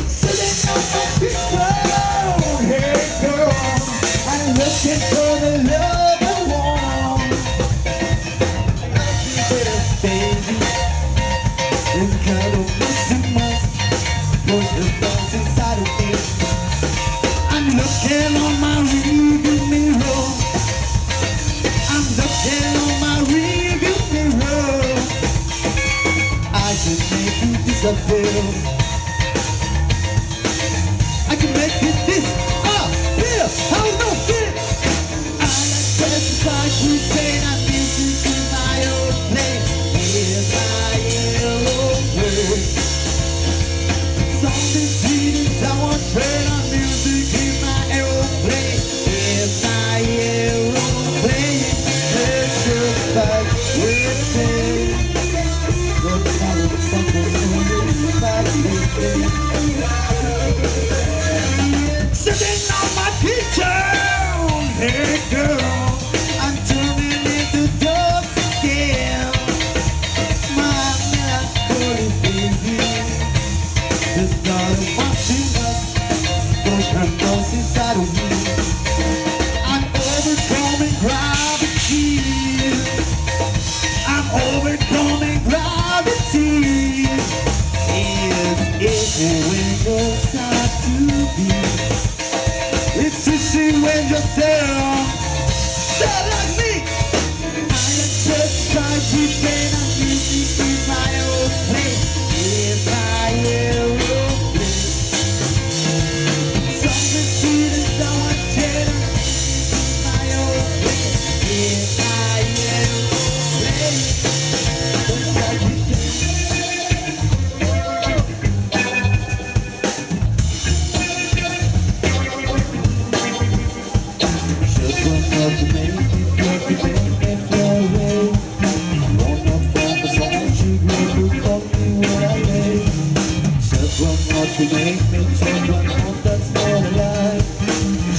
Sitting on my throne, hey girl, I'm looking for the love I want. Baby, and cuddle me too much, push the thoughts inside of me. I'm looking on my rearview mirror. I'm looking on my rearview mirror. I can make you disappear. I can make it disappear. How no fear. I like testify to say I'm music in my aeroplane. Here's my aeroplane. Something sweet and sour, train on music in my aeroplane. Here's my aeroplane. Let's go back with me. Sitting on my kitchen, hey girl, I'm turning into dust again. My melancholy baby, the start of watching us, push her nose inside of me. I'm overcoming gravity. I'm overcoming gravity. It's a window start to be. It's to see when you're there. Stay like me. I am just trying to play my music in my own place. In my aeroplane. Something sweet and sour cheddar. In my own place. In my aeroplane. Just like you can. To make me fly away. Run up from the side, you will fuck me when I lay. Just one more to make me take one more, that's not a lie.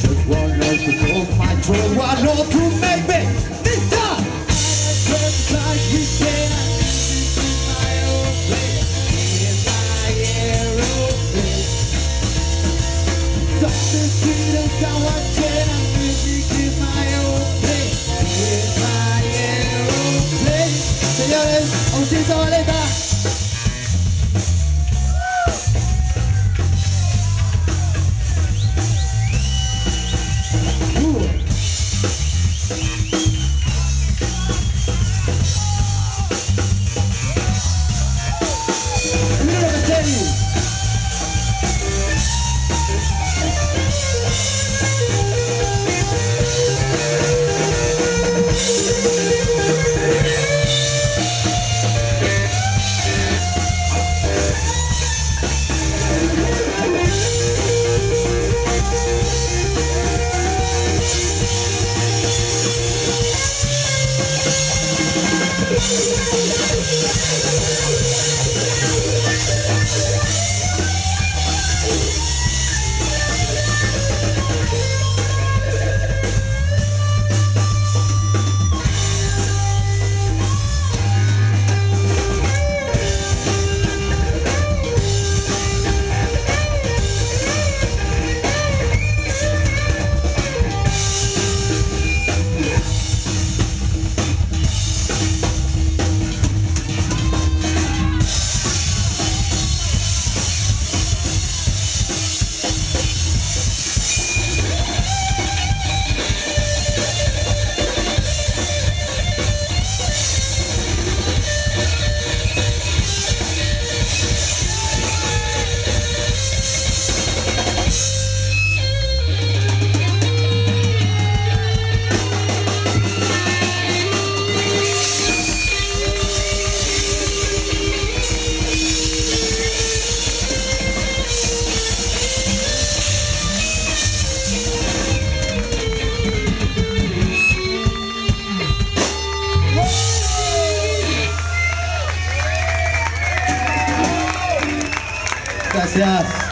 Just one more to hold my joy, one more to make me this time. Just like we can, in my own place, in my aeroplane. Something sweet and sour, cheddar, music in my own place, in my aeroplane. Señores, Austin Zabaleta. Mira lo que te digo. Gracias.